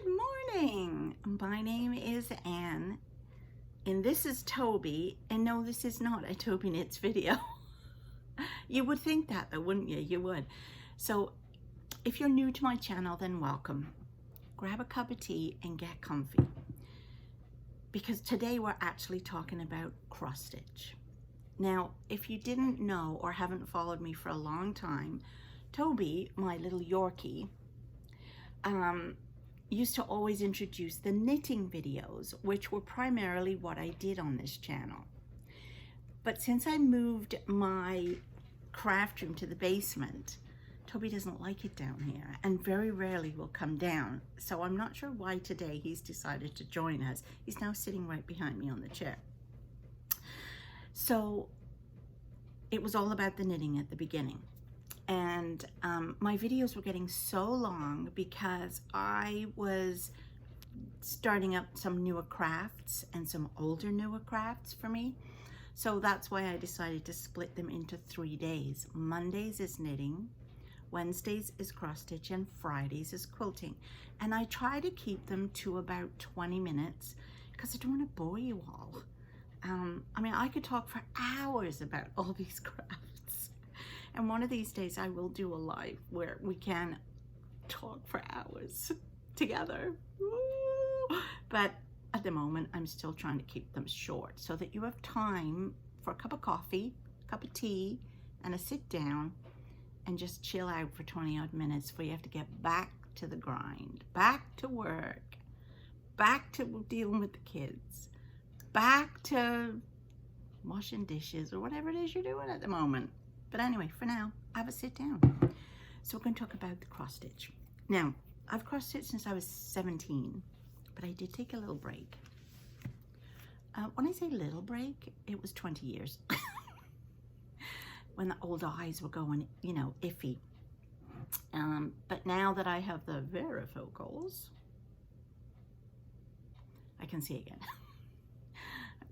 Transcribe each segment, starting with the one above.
Good morning. My name is Anne, and this is Toby. And no, this is not a Toby Knits video. You would think that though, wouldn't you? You would. So if you're new to my channel, then welcome. Grab a cup of tea and get comfy, because today we're actually talking about cross stitch. Now, if you didn't know or haven't followed me for a long time, Toby, my little Yorkie, used to always introduce the knitting videos, which were primarily what I did on this channel. But since I moved my craft room to the basement, Toby doesn't like it down here and very rarely will come down. So I'm not sure why today he's decided to join us. He's now sitting right behind me on the chair. So it was all about the knitting at the beginning. And my videos were getting so long because I was starting up some newer crafts and some older newer crafts for me. So that's why I decided to split them into 3 days. Mondays is knitting, Wednesdays is cross stitch, and Fridays is quilting. And I try to keep them to about 20 minutes because I don't want to bore you all. I mean, I could talk for hours about all these crafts. And one of these days I will do a live where we can talk for hours together. Woo! But at the moment, I'm still trying to keep them short so that you have time for a cup of coffee, a cup of tea, and a sit down and just chill out for 20 odd minutes before you have to get back to the grind, back to work, back to dealing with the kids, back to washing dishes or whatever it is you're doing at the moment. But anyway, for now, have a sit down. So we're going to talk about the cross stitch. Now, I've cross stitched since I was 17, but I did take a little break. When I say little break, it was 20 years. When the old eyes were going, you know, iffy. But now that I have the varifocals, I can see again.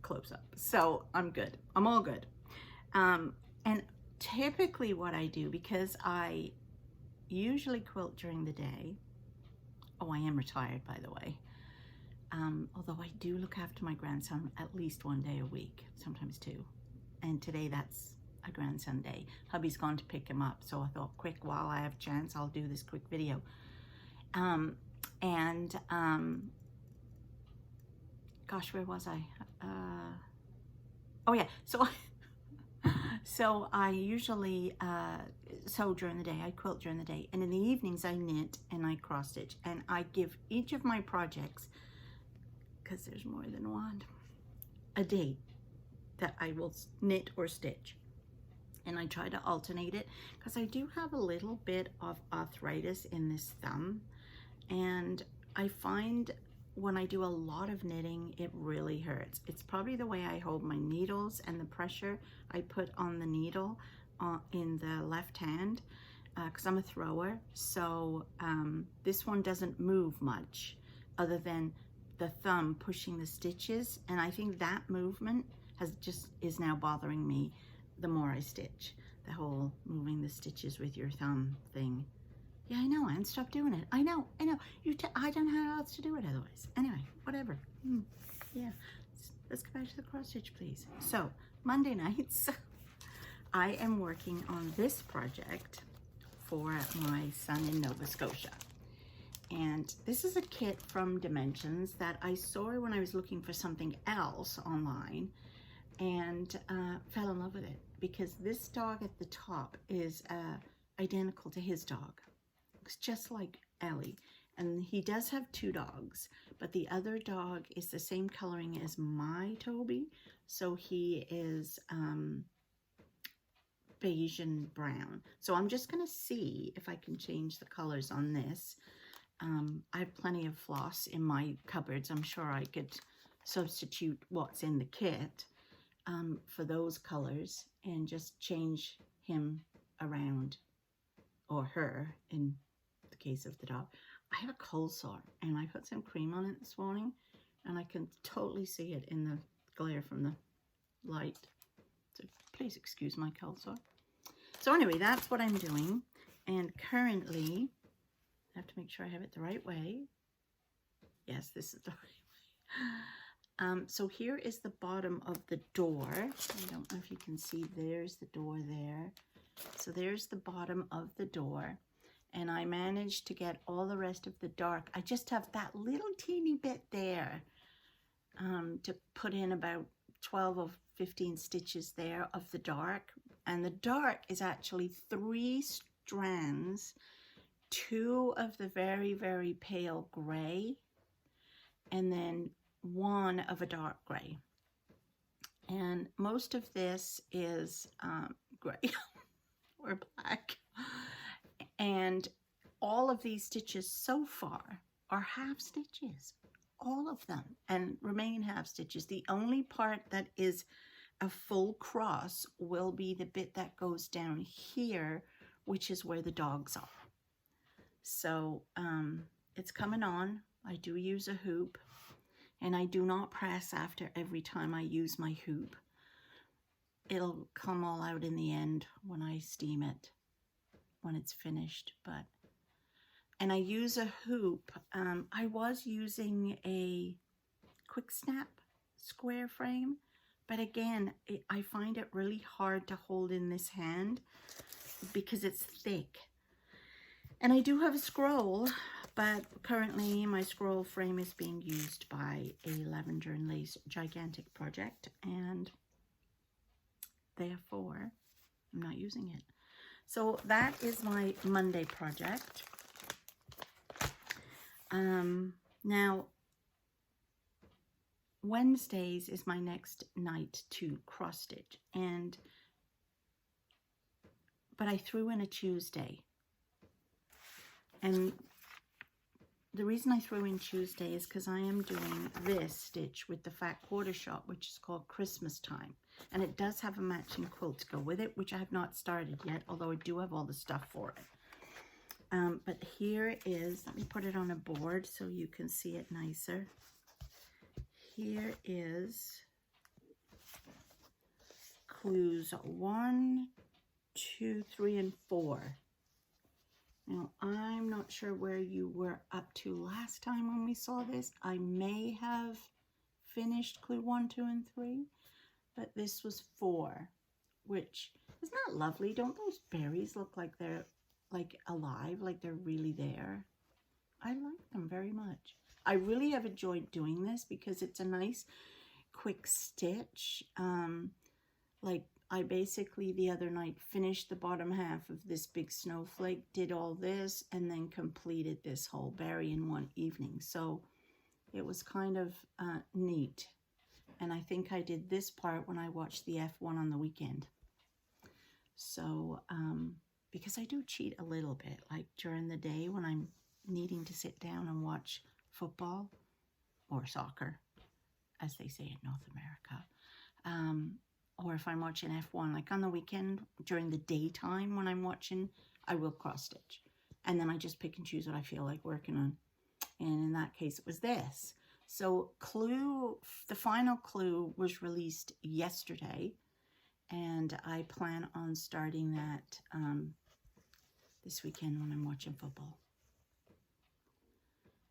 Close up. So I'm good. I'm all good. And typically what I do, because I usually quilt during the day. Oh, I am retired, by the way. Although I do look after my grandson at least 1 day a week, sometimes 2. And today that's a grandson day. Hubby's gone to pick him up, so I thought, quick, while I have a chance, I'll do this quick video. Gosh, where was I? Oh yeah, so I usually sew during the day, I quilt during the day, and in the evenings I knit and I cross stitch, and I give each of my projects, because there's more than one, a date that I will knit or stitch. And I try to alternate it because I do have a little bit of arthritis in this thumb, and I find when I do a lot of knitting, it really hurts. It's probably the way I hold my needles and the pressure I put on the needle in the left hand, because I'm a thrower. So this one doesn't move much other than the thumb pushing the stitches. And I think that movement is now bothering me the more I stitch. The whole moving the stitches with your thumb thing. Yeah, I know, Anne, stop doing it. I know. I don't know how else to do it otherwise. Anyway, whatever. Yeah, let's go back to the cross stitch, please. So, Monday nights, I am working on this project for my son in Nova Scotia. And this is a kit from Dimensions that I saw when I was looking for something else online, and fell in love with it because this dog at the top is identical to his dog. Just like Ellie, and he does have 2 dogs, but the other dog is the same coloring as my Toby, so he is beige and brown. So I'm just gonna see if I can change the colors on this. I have plenty of floss in my cupboards. I'm sure I could substitute what's in the kit for those colors and just change him around, or her in the case of the dog. I have a cold sore and I put some cream on it this morning and I can totally see it in the glare from the light. So please excuse my cold sore. So anyway, that's what I'm doing. And currently, I have to make sure I have it the right way. Yes, this is the right way. So here is the bottom of the door. I don't know if you can see, there's the door there. So there's the bottom of the door. And I managed to get all the rest of the dark. I just have that little teeny bit there to put in about 12 or 15 stitches there of the dark. And the dark is actually 3 strands, 2 of the very, very pale gray, and then 1 of a dark gray. And most of this is gray or black. And all of these stitches so far are half stitches, all of them, and remain half stitches. The only part that is a full cross will be the bit that goes down here, which is where the dogs are. So it's coming on. I do use a hoop, and I do not press after every time I use my hoop. It'll come all out in the end when I steam it, when it's finished. And I use a hoop. I was using a quick snap square frame, but again, I find it really hard to hold in this hand because it's thick. And I do have a scroll, but currently my scroll frame is being used by a Lavender and Lace gigantic project, and therefore I'm not using it. So that is my Monday project. Now, Wednesdays is my next night to cross stitch, but I threw in a Tuesday. And the reason I threw in Tuesday is because I am doing this stitch with the fat quarter shot, which is called Christmastime. And it does have a matching quilt to go with it, which I have not started yet, although I do have all the stuff for it. But here is, let me put it on a board so you can see it nicer. Here is clues 1, 2, 3, and 4. Now, I'm not sure where you were up to last time when we saw this. I may have finished clue 1, 2, and 3, but this was 4, which is not lovely. Don't those berries look like they're like alive, like they're really there? I like them very much. I really have enjoyed doing this because it's a nice quick stitch. Like I basically the other night finished the bottom half of this big snowflake, did all this, and then completed this whole berry in one evening. So it was kind of neat. And I think I did this part when I watched the F1 on the weekend. So, because I do cheat a little bit, like during the day when I'm needing to sit down and watch football or soccer, as they say in North America. Or if I'm watching F1, like on the weekend, during the daytime when I'm watching, I will cross stitch. And then I just pick and choose what I feel like working on. And in that case, it was this. So the final clue was released yesterday. And I plan on starting that this weekend when I'm watching football.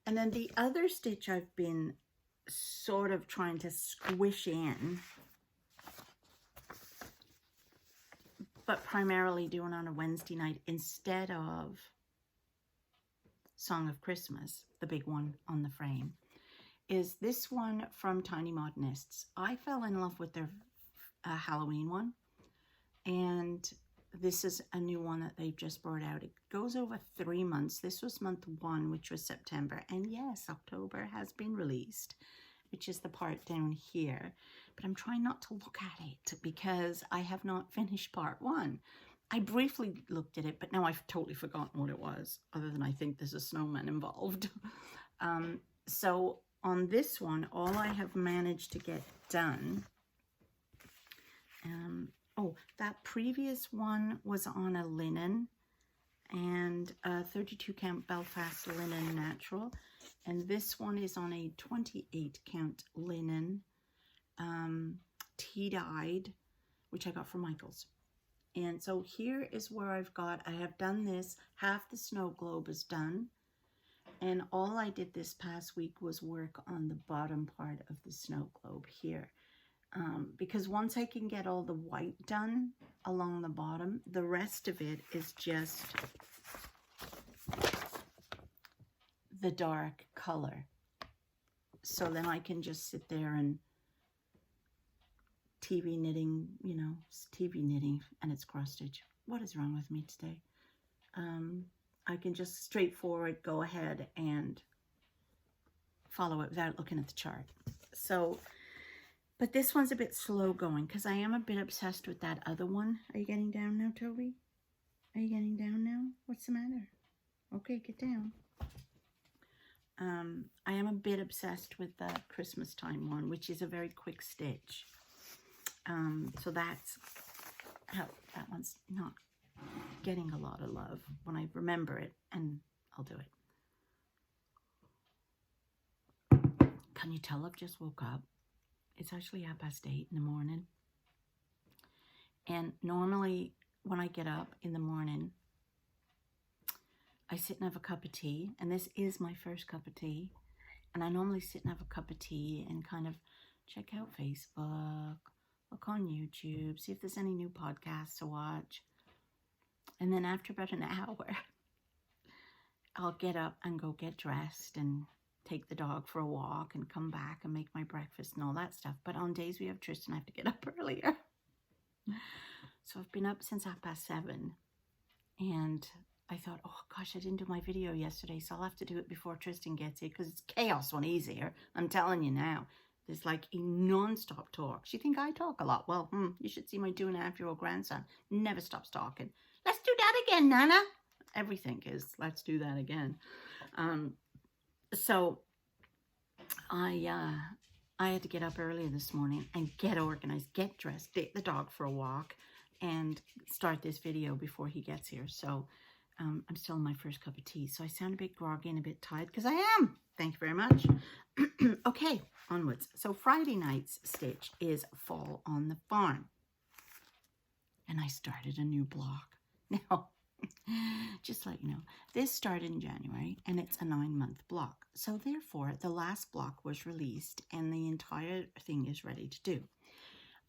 And then the other stitch I've been sort of trying to squish in, but primarily doing on a Wednesday night instead of Song of Christmas, the big one on the frame, is this one from Tiny Modernists. I fell in love with their Halloween one, and this is a new one that they've just brought out. It goes over 3 months. This was month 1, which was September, and yes, October has been released, which is the part down here. But I'm trying not to look at it because I have not finished part 1. I briefly looked at it, but now I've totally forgotten what it was, other than I think there's a snowman involved. So on this one, all I have managed to get done, oh, that previous one was on a linen and a 32 count Belfast linen natural. And this one is on a 28 count linen tea-dyed, which I got from Michael's. And so here is where I have done this. Half the snow globe is done. And all I did this past week was work on the bottom part of the snow globe here. Because once I can get all the white done along the bottom, the rest of it is just the dark color. So then I can just sit there and TV knitting, you know, TV knitting, and it's cross stitch. What is wrong with me today? I can just straightforward go ahead and follow it without looking at the chart. So, but this one's a bit slow going because I am a bit obsessed with that other one. Are you getting down now, Toby? Are you getting down now? What's the matter? Okay, get down. I am a bit obsessed with the Christmastime one, which is a very quick stitch. So that's how that one's not getting a lot of love when I remember it, and I'll do it. Can you tell I've just woke up? It's actually 8:30 in the morning. And normally when I get up in the morning, I sit and have a cup of tea, and this is my first cup of tea. And I normally sit and have a cup of tea and kind of check out Facebook, look on YouTube, see if there's any new podcasts to watch. And then after about an hour, I'll get up and go get dressed and take the dog for a walk and come back and make my breakfast and all that stuff. But on days we have Tristan, I have to get up earlier. So I've been up since 7:30, and I thought, oh gosh, I didn't do my video yesterday, so I'll have to do it before Tristan gets here because it's chaos when he's here. I'm telling you now. There's like a non-stop talk. You think I talk a lot? Well, you should see my 2.5-year-old grandson. Never stops talking. Let's do that again, Nana. Everything is, let's do that again. So I had to get up early this morning and get organized, get dressed, take the dog for a walk, and start this video before he gets here. So I'm still in my first cup of tea. So I sound a bit groggy and a bit tired because I am. Thank you very much. Okay, onwards. So Friday night's stitch is Fall on the Farm. And I started a new block. Now, just to let you know, this started in January and it's a 9-month block. So therefore, the last block was released and the entire thing is ready to do.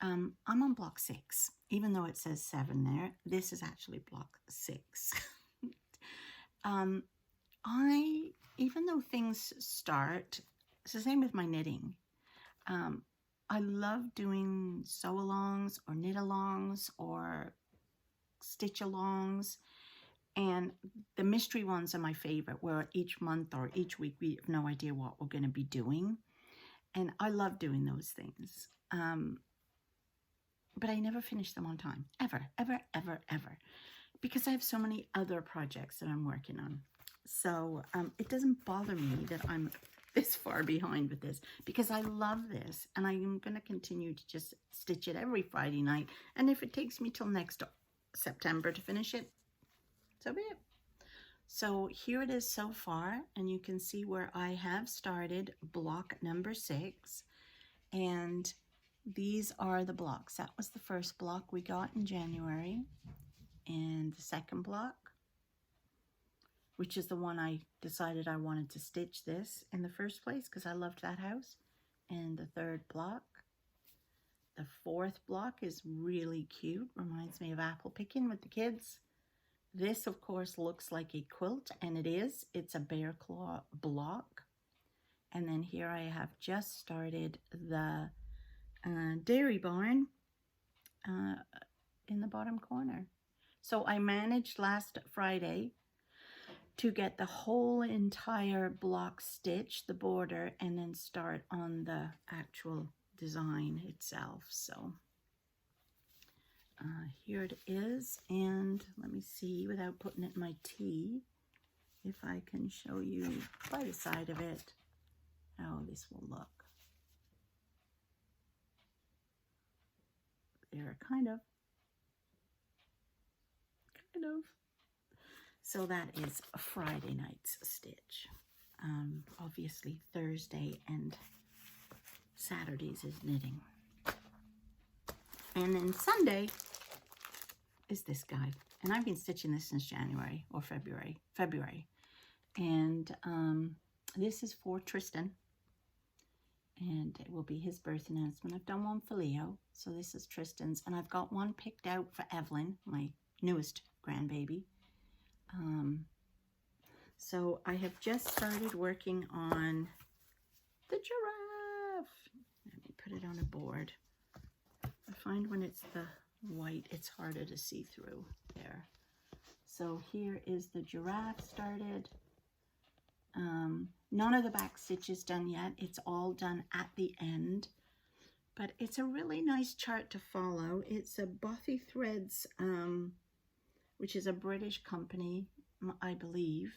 I'm on block 6. Even though it says 7 there, this is actually block 6. Even though things start, it's the same with my knitting. I love doing sew-alongs or knit-alongs or stitch-alongs. And the mystery ones are my favorite, where each month or each week we have no idea what we're going to be doing. And I love doing those things. But I never finish them on time. Ever, ever, ever, ever. Because I have so many other projects that I'm working on. So it doesn't bother me that I'm this far behind with this, because I love this and I'm going to continue to just stitch it every Friday night. And if it takes me till next September to finish it, so be it. So here it is so far, and you can see where I have started block number 6, and these are the blocks. That was the first block we got in January, and the second block, which is the one I decided I wanted to stitch this in the first place because I loved that house. And the third block. The fourth block is really cute. Reminds me of apple picking with the kids. This, of course, looks like a quilt, and it is. It's a bear claw block. And then here I have just started the dairy barn in the bottom corner. So I managed last Friday to get the whole entire block stitch, the border, and then start on the actual design itself. So here it is, and let me see, without putting it in my tea, if I can show you by the side of it how this will look. There, kind of. So that is a Friday night's stitch. Obviously Thursday and Saturdays is knitting. And then Sunday is this guy. And I've been stitching this since January or February. And this is for Tristan, and it will be his birth announcement. I've done one for Leo, so this is Tristan's, and I've got one picked out for Evelyn, my newest grandbaby. So I have just started working on the giraffe. Let me put it on a board. I find when it's the white, it's harder to see through there. So here is the giraffe started. None of the back stitch is done yet. It's all done at the end. But it's a really nice chart to follow. It's a Bothy Threads, which is a British company, I believe.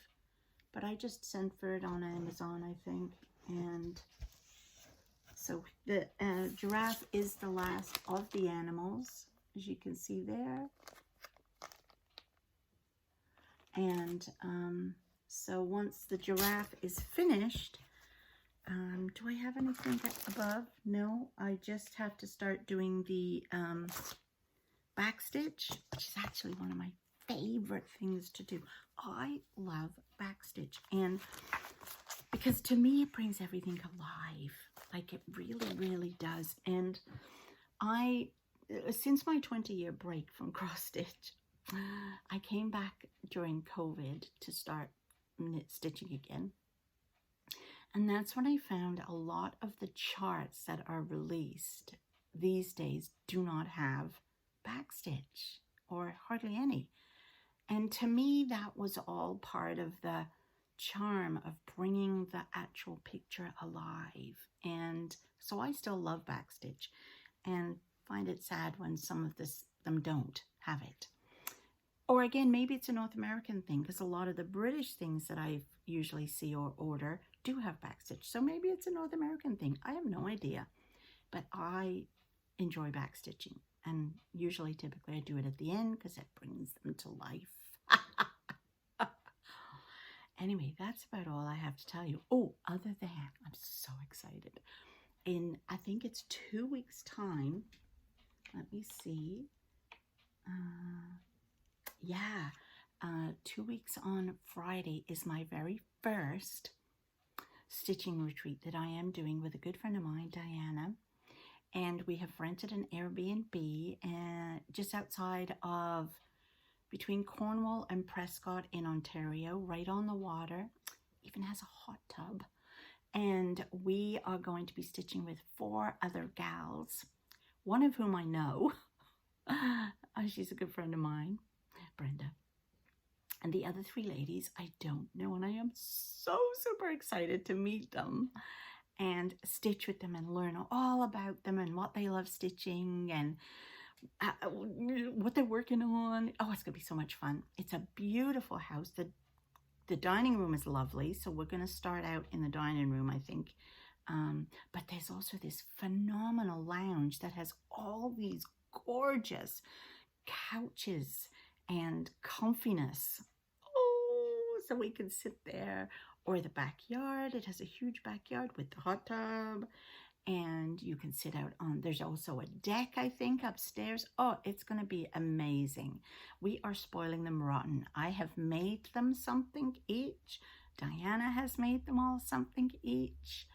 But I just sent for it on Amazon, I think. And so the giraffe is the last of the animals, as you can see there. And so once the giraffe is finished, do I have anything above? No, I just have to start doing the back stitch, which is actually one of my favorite things to do. I love back stitch, and because to me it brings everything alive, like it really, really does. And I, since my 20-year break from cross stitch, I came back during COVID to start knit stitching again. And that's when I found a lot of the charts that are released these days do not have backstitch, or hardly any. And to me, that was all part of the charm of bringing the actual picture alive. And so I still love backstitch and find it sad when some of them don't have it. Or again, maybe it's a North American thing, because a lot of the British things that I usually see or order do have backstitch. So maybe it's a North American thing. I have no idea. But I enjoy backstitching. And usually, typically, I do it at the end because it brings them to life. Anyway, that's about all I have to tell you. Oh, other than, I'm so excited. In, I think it's 2 weeks' time. Let me see. 2 weeks on Friday is my very first stitching retreat that I am doing with a good friend of mine, Diana. And we have rented an Airbnb just outside of, between Cornwall and Prescott in Ontario, right on the water. Even has a hot tub. And we are going to be stitching with 4 other gals, one of whom I know. She's a good friend of mine, Brenda. And the other 3 ladies I don't know, and I am so super excited to meet them and stitch with them and learn all about them and what they love stitching and what they're working on. Oh, it's gonna be so much fun. It's a beautiful house. The dining room is lovely, so we're gonna start out in the dining room, I think. But there's also this phenomenal lounge that has all these gorgeous couches and comfiness. Oh, so we can sit there. Or the backyard. It has a huge backyard with the hot tub. And you can sit out on, there's also a deck, I think, upstairs. Oh, it's going to be amazing. We are spoiling them rotten. I have made them something each. Diana has made them all something each,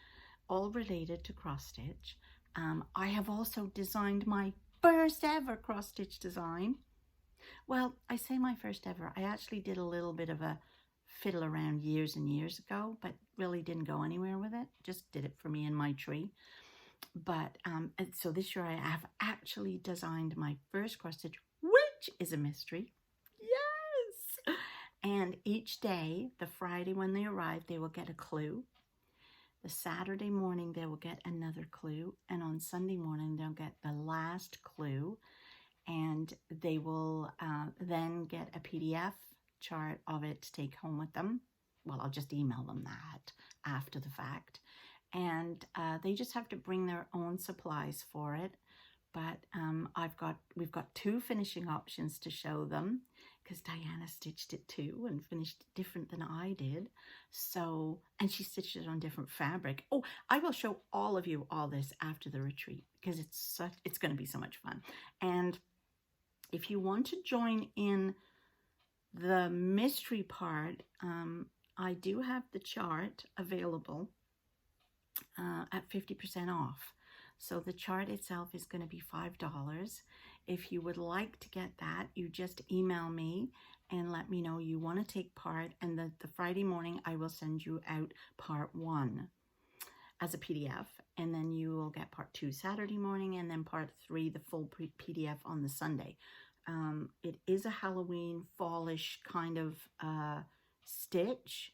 all related to cross stitch. I have also designed my first ever cross stitch design. Well, I say my first ever. I actually did a little bit of a fiddle around years and years ago, but really didn't go anywhere with it. Just did it for me and my tree. But so this year I have actually designed my first cross stitch, which is a mystery. Yes! And each day, the Friday when they arrive, they will get a clue. The Saturday morning, they will get another clue. And on Sunday morning, they'll get the last clue. And they will then get a PDF chart of it to take home with them. Well, I'll just email them that after the fact. And they just have to bring their own supplies for it. But we've got 2 finishing options to show them, because Diana stitched it too and finished it different than I did. So, and she stitched it on different fabric. Oh, I will show all of you all this after the retreat, because it's going to be so much fun. And if you want to join in the mystery part, I do have the chart available at 50% off. So the chart itself is going to be $5. If you would like to get that, you just email me and let me know you want to take part. And the Friday morning, I will send you out part 1 as a PDF. And then you will get part 2 Saturday morning, and then part 3, the full PDF on the Sunday. It is a Halloween fallish kind of stitch,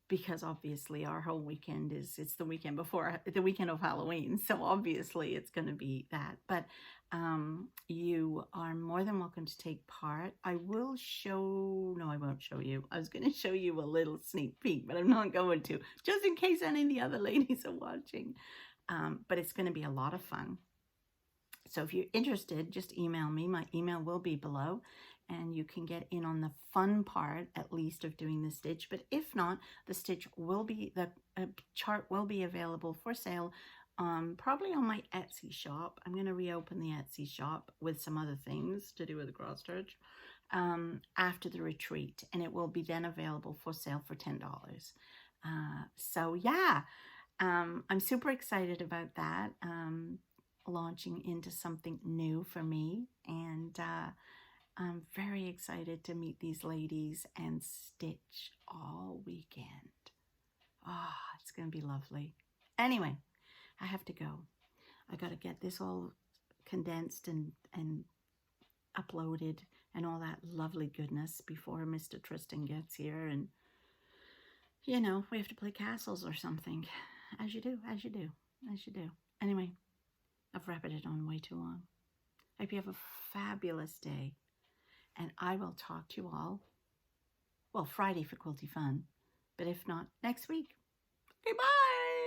because obviously our whole weekend it's the weekend before the weekend of Halloween. So obviously it's going to be that. But you are more than welcome to take part. I won't show you. I was going to show you a little sneak peek, but I'm not going to, just in case any of the other ladies are watching. But it's going to be a lot of fun. So if you're interested, just email me. My email will be below, and you can get in on the fun part, at least, of doing the stitch. But if not, the chart will be available for sale, probably on my Etsy shop. I'm going to reopen the Etsy shop with some other things to do with the cross stitch after the retreat, and it will be then available for sale for $10. So yeah, I'm super excited about that. Launching into something new for me, and I'm very excited to meet these ladies and stitch all weekend. It's gonna be lovely. Anyway, I have to go. I gotta get this all condensed and uploaded and all that lovely goodness before Mr. Tristan gets here, and you know, we have to play castles or something, as you do. Anyway, I've wrapped it on way too long. I hope you have a fabulous day, and I will talk to you all, well, Friday for Quilty Fun, but if not, next week. Okay, bye!